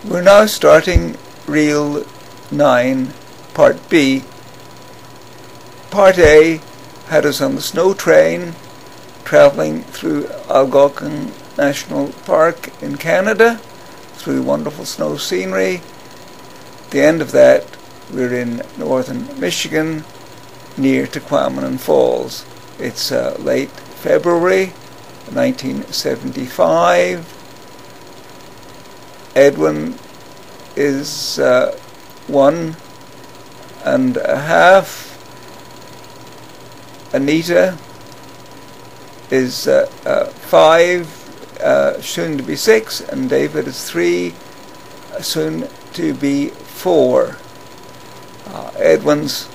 We're now starting Reel 9 Part B. Part A had us on the snow train travelling through Algonquin National Park in Canada, through wonderful snow scenery. At the end of that, we're in northern Michigan near Tahquamenon Falls. It's late February 1975. Edwin is 1.5. Anita is 5, soon to be 6, and David is 3, soon to be 4. Edwin's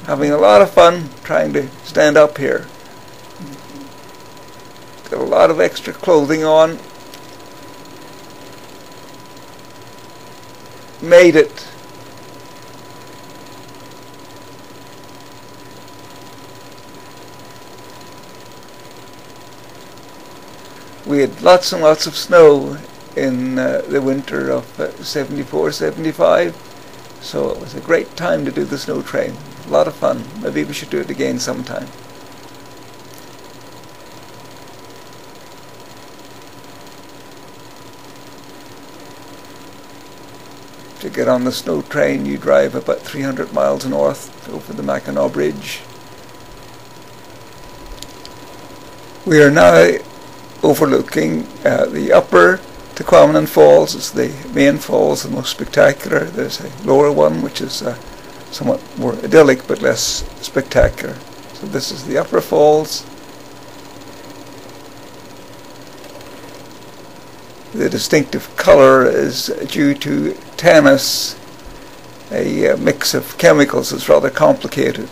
having a lot of fun trying to stand up here. Got a lot of extra clothing on. Made it. We had lots and lots of snow in the winter of 74-75, so it was a great time to do the snow train. A lot of fun. Maybe we should do it again sometime. To get on the snow train, you drive about 300 miles north over the Mackinac Bridge. We are now overlooking the upper Tahquamenon Falls. It's the main falls, the most spectacular. There's a lower one which is somewhat more idyllic but less spectacular. So this is the upper falls. The distinctive colour is due to tannus, a mix of chemicals that's rather complicated.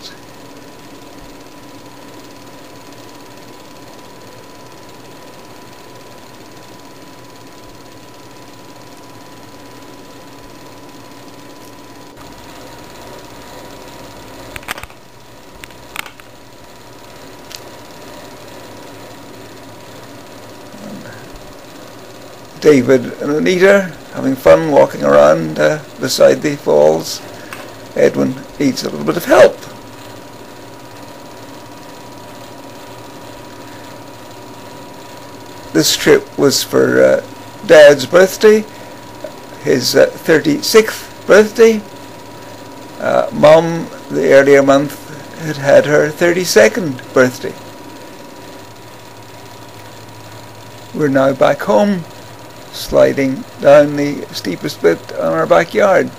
David and Anita having fun walking around beside the falls. Edwin needs a little bit of help. This trip was for Dad's birthday, his 36th birthday. Mum, the earlier month, had her 32nd birthday. We're now back home, sliding down the steepest bit on our backyard.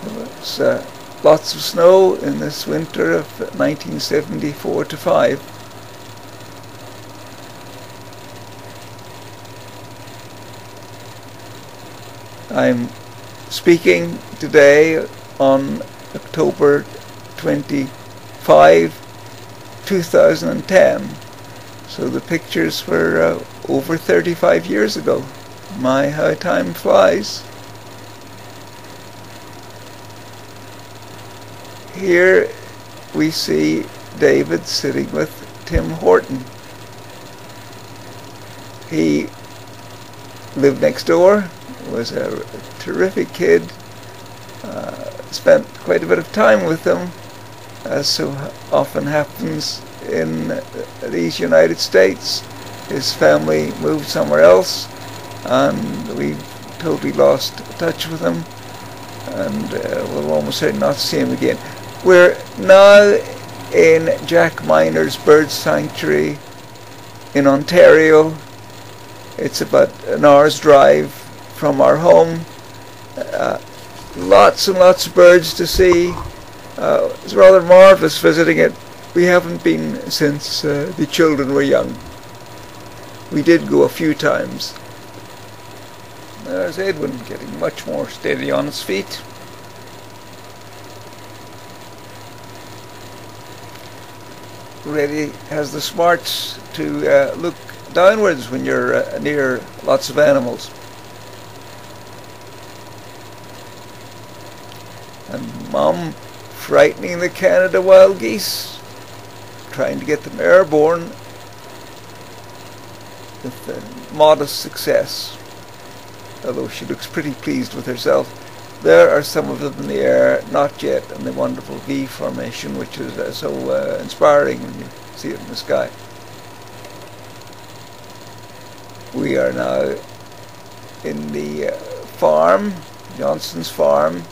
There's lots of snow in this winter of 1974-5. I'm speaking today on October 25, 2010. So the pictures were over 35 years ago. My, how time flies. Here we see David sitting with Tim Horton. He lived next door, was a terrific kid. Spent quite a bit of time with them, as so often happens in these United States. His family moved somewhere else, and we've totally lost touch with him, and we'll almost certainly not see him again. We're now in Jack Miner's Bird Sanctuary in Ontario. It's about an hour's drive from our home. Lots and lots of birds to see. It's rather marvellous visiting it. We haven't been since the children were young. We did go a few times. There's Edwin getting much more steady on his feet. Really has the smarts to look downwards when you're near lots of animals. And Mum frightening the Canada wild geese, trying to get them airborne with modest success, although she looks pretty pleased with herself. There are some of them in the air, not yet in the wonderful V formation, which is so inspiring when you see it in the sky. We are now in the farm, Johnson's farm,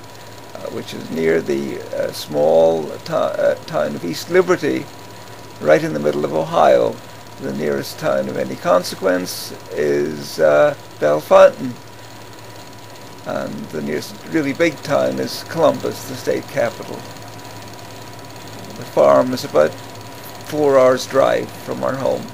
which is near the small town of East Liberty, right in the middle of Ohio. The nearest town of any consequence is Bellefontaine, and the nearest really big town is Columbus, the state capital. The farm is about 4 hours drive from our home.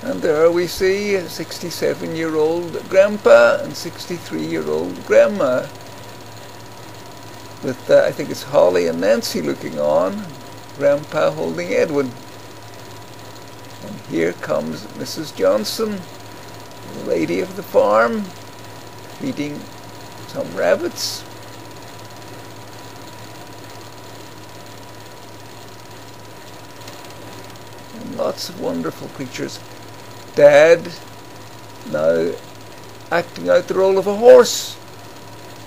And there we see a 67-year-old grandpa and 63-year-old grandma with, I think it's Holly and Nancy looking on, grandpa holding Edwin. And here comes Mrs. Johnson, the lady of the farm, feeding some rabbits. And lots of wonderful creatures. Dad now acting out the role of a horse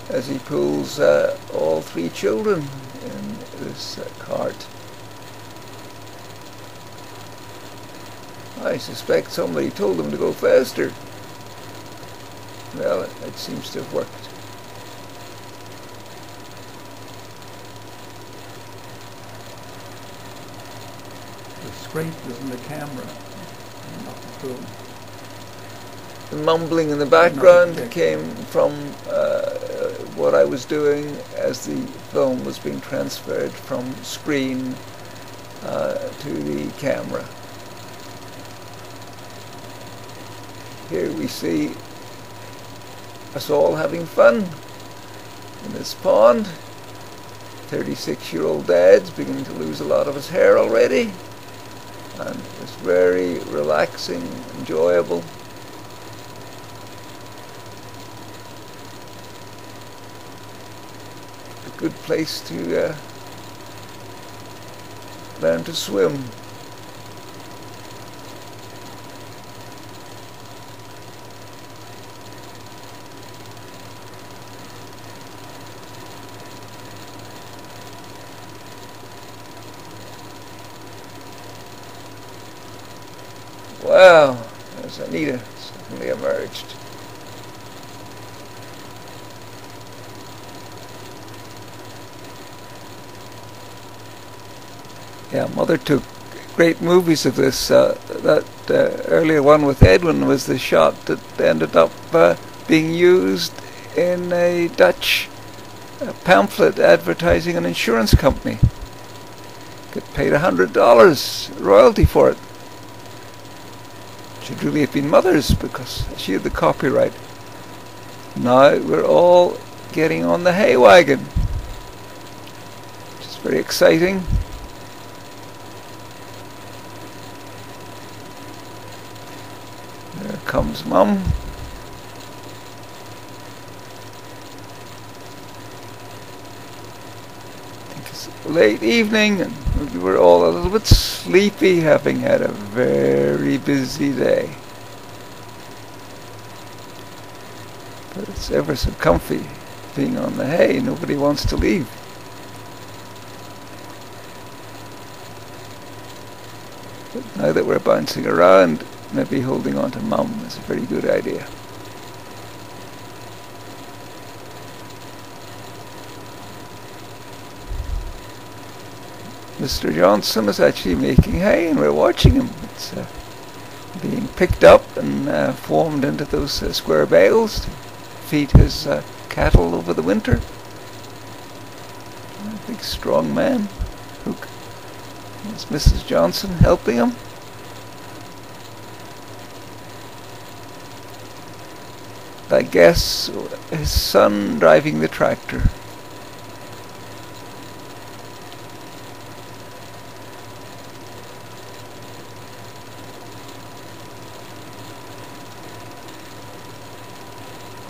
as he pulls all 3 children in this cart. I suspect somebody told them to go faster. Well, it seems to have worked. The scrape is in the camera. The mumbling in the background came from what I was doing as the film was being transferred from screen to the camera. Here we see us all having fun in this pond. 36-year-old Dad's beginning to lose a lot of his hair already. And it's very relaxing, enjoyable. A good place to learn to swim. Wow, there's Anita suddenly emerged. Yeah, Mother took great movies of this. That earlier one with Edwin was the shot that ended up being used in a Dutch pamphlet advertising an insurance company. Got paid $100 royalty for it. Should really have been Mother's because she had the copyright. Now we're all getting on the hay wagon, which is very exciting. There comes Mum. I think it's late evening and we were all a little bit sleepy, having had a very busy day. But it's ever so comfy being on the hay. Nobody wants to leave. But now that we're bouncing around, maybe holding on to Mum is a very good idea. Mr. Johnson is actually making hay and we're watching him. It's being picked up and formed into those square bales to feed his cattle over the winter. A big strong man. Is Mrs. Johnson helping him? I guess his son driving the tractor.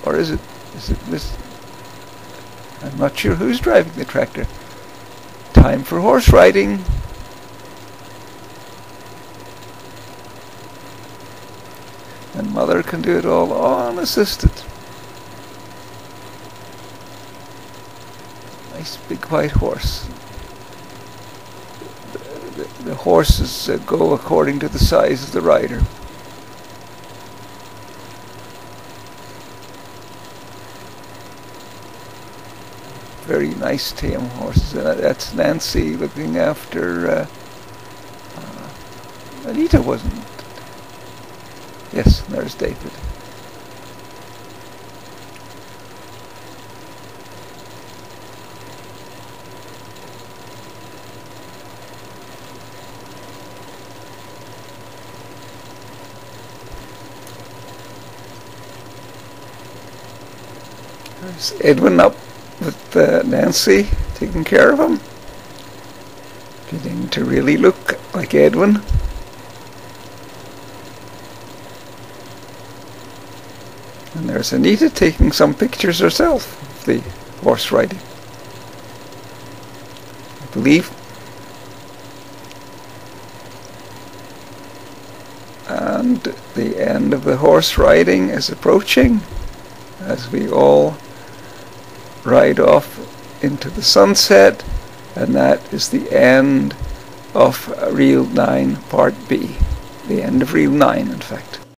Or is it this? I'm not sure who's driving the tractor. Time for horse riding. And Mother can do it all unassisted. Nice big white horse. The horses go according to the size of the rider. Very nice tame horses. That's Nancy looking after Anita, wasn't it? Yes, there's David. There's Edwin up with Nancy taking care of him. Getting to really look like Edwin. And there's Anita taking some pictures herself of the horse riding, I believe. And the end of the horse riding is approaching as we all ride off into the sunset, and that is the end of Reel 9 Part B. The end of Reel 9, in fact.